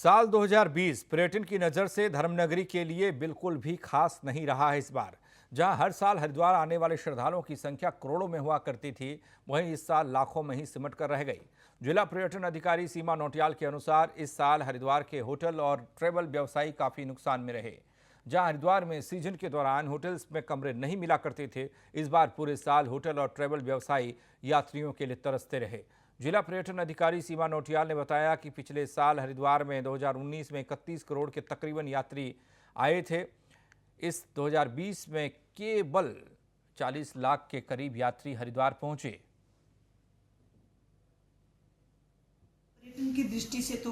साल 2020 पर्यटन की नज़र से धर्मनगरी के लिए बिल्कुल भी खास नहीं रहा है। इस बार जहां हर साल हरिद्वार आने वाले श्रद्धालुओं की संख्या करोड़ों में हुआ करती थी, वहीं इस साल लाखों में ही सिमट कर रह गई। जिला पर्यटन अधिकारी सीमा नौटियाल के अनुसार इस साल हरिद्वार के होटल और ट्रेवल व्यवसायी काफ़ी नुकसान में रहे। जहां हरिद्वार में सीजन के दौरान होटल्स में कमरे नहीं मिला करते थे, इस बार पूरे साल होटल और ट्रेवल व्यवसायी यात्रियों के लिए तरसते रहे। जिला पर्यटन अधिकारी सीमा नौटियाल ने बताया कि पिछले साल हरिद्वार में 2019 में 31 करोड़ के तकरीबन यात्री आए थे। इस 2020 में केवल 40 लाख के करीब यात्री हरिद्वार पहुंचे। पर्यटन की दृष्टि से तो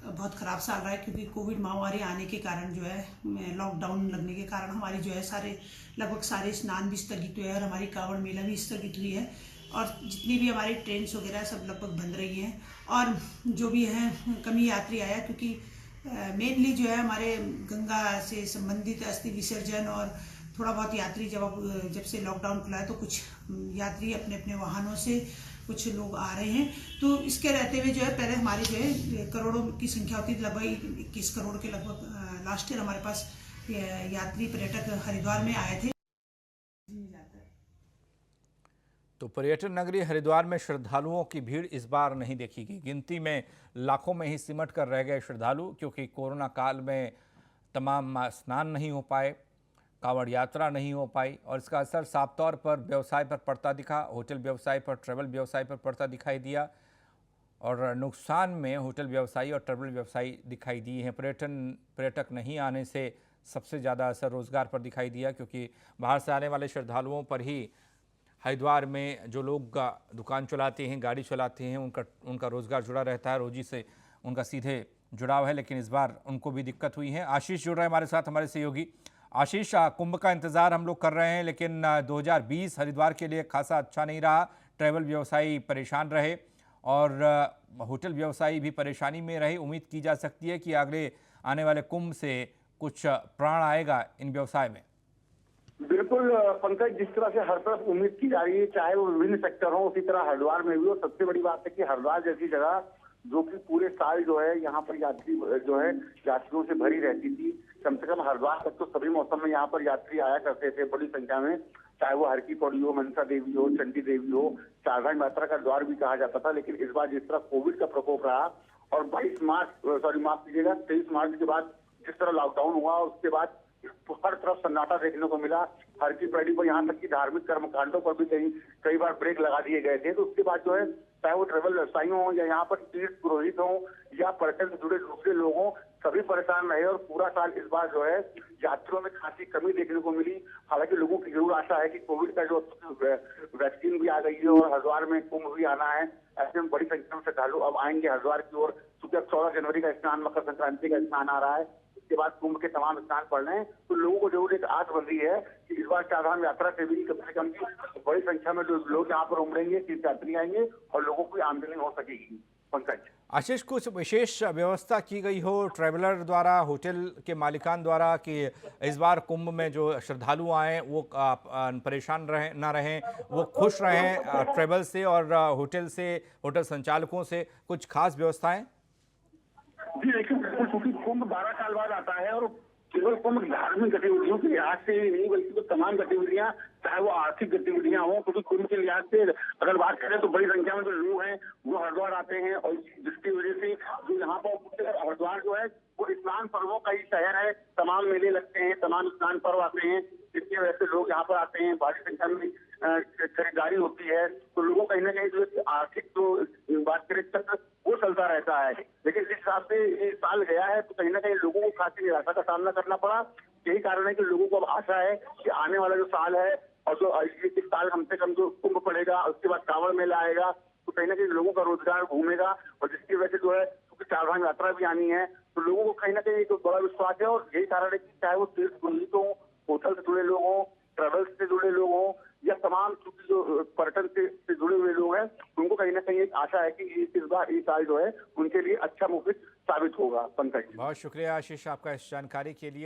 बहुत खराब साल रहा है, क्योंकि कोविड महामारी आने के कारण जो है लॉकडाउन लगने के कारण हमारी जो है लगभग सारे स्नान भी स्थगित हुए हैं और हमारी कांवड़ मेला भी स्थगित हुई है और जितनी भी हमारी ट्रेन्स वगैरह सब लगभग बंद रही हैं। और जो भी है कमी यात्री आया, क्योंकि मेनली जो है हमारे गंगा से संबंधित अस्थि विसर्जन और थोड़ा बहुत यात्री जब से लॉकडाउन खुला है तो कुछ यात्री अपने अपने वाहनों से कुछ लोग आ रहे हैं। तो इसके रहते हुए जो है पहले हमारी जो है करोड़ों की संख्या होती थी, लगभग 21 करोड़ के लगभग लास्ट ईयर हमारे पास यात्री पर्यटक हरिद्वार में आए थे। तो पर्यटन नगरी हरिद्वार में श्रद्धालुओं की भीड़ इस बार नहीं देखी गई। गिनती में लाखों में ही सिमट कर रह गए श्रद्धालु, क्योंकि कोरोना काल में तमाम स्नान नहीं हो पाए, कांवड़ यात्रा नहीं हो पाई और इसका असर साफ तौर पर व्यवसाय पर पड़ता दिखा। होटल व्यवसाय पर, ट्रैवल व्यवसाय पर पड़ता दिखाई दिया और नुकसान में होटल व्यवसायी और ट्रैवल व्यवसायी दिखाई दिए हैं। पर्यटक नहीं आने से सबसे ज़्यादा असर रोज़गार पर दिखाई दिया, क्योंकि बाहर से आने वाले श्रद्धालुओं पर ही हरिद्वार में जो लोग दुकान चलाते हैं, गाड़ी चलाते हैं, उनका रोज़गार जुड़ा रहता है, रोजी से उनका सीधे जुड़ाव है। लेकिन इस बार उनको भी दिक्कत हुई है। आशीष जुड़ रहे हैं हमारे साथ, हमारे सहयोगी। आशीष, कुंभ का इंतज़ार हम लोग कर रहे हैं, लेकिन 2020 हरिद्वार के लिए खासा अच्छा नहीं रहा। ट्रैवल व्यवसायी परेशान रहे और होटल व्यवसायी भी परेशानी में रहे। उम्मीद की जा सकती है कि अगले आने वाले कुंभ से कुछ प्राण आएगा इन व्यवसाय में। बिल्कुल पंकज, जिस तरह से हर तरफ उम्मीद की जा रही है, चाहे वो विभिन्न सेक्टर हो, उसी तरह हरिद्वार में भी हो। सबसे बड़ी बात है कि हरिद्वार जैसी जगह जो कि पूरे साल जो है यहाँ पर यात्री जो है यात्रियों से भरी रहती थी। कम से कम हरिद्वार तक तो सभी मौसम में यहाँ पर यात्री आया करते थे बड़ी संख्या में, चाहे वो हर की पौड़ी हो, मनसा देवी हो, चंडी देवी हो, चारधाम यात्रा का द्वार भी कहा जाता था। लेकिन इस बार जिस तरह कोविड का प्रकोप रहा और 23 मार्च के बाद जिस तरह लॉकडाउन हुआ, उसके बाद हर तरफ सन्नाटा देखने को मिला। हर की पैड़ी पर यहाँ तक कि धार्मिक कर्मकांडों पर भी कई बार ब्रेक लगा दिए गए थे। तो उसके बाद जो है चाहे वो ट्रेवल व्यवसायी हो या यहाँ पर तीर्थ पुरोहित हो या पर्यटन से जुड़े दूसरे लोग हों, सभी परेशान रहे और पूरा साल इस बार जो है यात्रियों में खासी कमी देखने को मिली। हालांकि लोगों की जरूर आशा है कि कोविड का जो वैक्सीन भी आ गई है और हरिद्वार में कुंभ भी आना है। ऐसे में बड़ी संख्या में श्रद्धालु अब आएंगे हरिद्वार की ओर, क्योंकि अब 14 जनवरी का स्नान, मकर संक्रांति का स्नान आ रहा है। इसके बाद कुंभ के तमाम स्नान पड़ने हैं। तो लोगों को जरूर एक आस बन रही है कि इस बार चारधाम यात्रा से भी कम से कम बड़ी संख्या में लोग यहाँ पर उमड़ेंगे, तीर्थयात्री आएंगे और लोगों की आमदनी हो सकेगी। पंकज, आशीष, कुछ विशेष व्यवस्था की गई हो ट्रैवलर द्वारा, होटल के मालिकान द्वारा, कि इस बार कुंभ में जो श्रद्धालु आए वो परेशान ना रहें, वो खुश रहें ट्रैवल से और होटल संचालकों से? कुछ खास व्यवस्थाएं? जी देखिए, क्योंकि कुंभ 12 साल बाद आता है और केवल कुंभ धार्मिक गतिविधियों के लिहाज से ही नहीं, बल्कि तो तमाम गतिविधियां, चाहे वो आर्थिक गतिविधियां हो, क्योंकि कुंभ के लिहाज से अगर बात करें तो बड़ी संख्या में जो लोग हैं वो हरिद्वार आते हैं और जिसकी वजह से जो यहाँ पर हरिद्वार जो है वो स्नान पर्वों का ही शहर है। तमाम मेले लगते हैं, तमाम स्नान पर्व आते हैं, जिसकी वजह से लोग यहाँ पर आते हैं। बड़ी संख्या में खरीदारी होती है, तो लोगों कहीं ना कहीं जो आर्थिक जो बात करें चक्र वो चलता रहता है। लेकिन जिस हिसाब से ये साल गया है तो कहीं ना कहीं लोगों को खासी निराशा का सामना करना पड़ा। यही कारण है कि लोगों को अब आशा है कि आने वाला जो साल है और जो इस साल कम से कम जो कुंभ पड़ेगा, उसके बाद कांवड़ मेला आएगा, तो कहीं ना कहीं लोगों का रोजगार घूमेगा और जिसकी वजह से जो है क्योंकि चारधाम यात्रा भी आनी है, तो लोगों को कहीं ना कहीं एक बड़ा विश्वास है। और यही कारण है कि चाहे वो तीर्थ पुरोहित हो, होटल से जुड़े लोग हों, ट्रेवल्स से जुड़े लोग हों या तमाम जो पर्यटन से जुड़े हुए लोग हैं, उनको कहीं ना कहीं एक आशा है कि इस बार इस साल जो है उनके लिए अच्छा मुफीद साबित होगा। पंकज, बहुत शुक्रिया आशीष आपका इस जानकारी के लिए।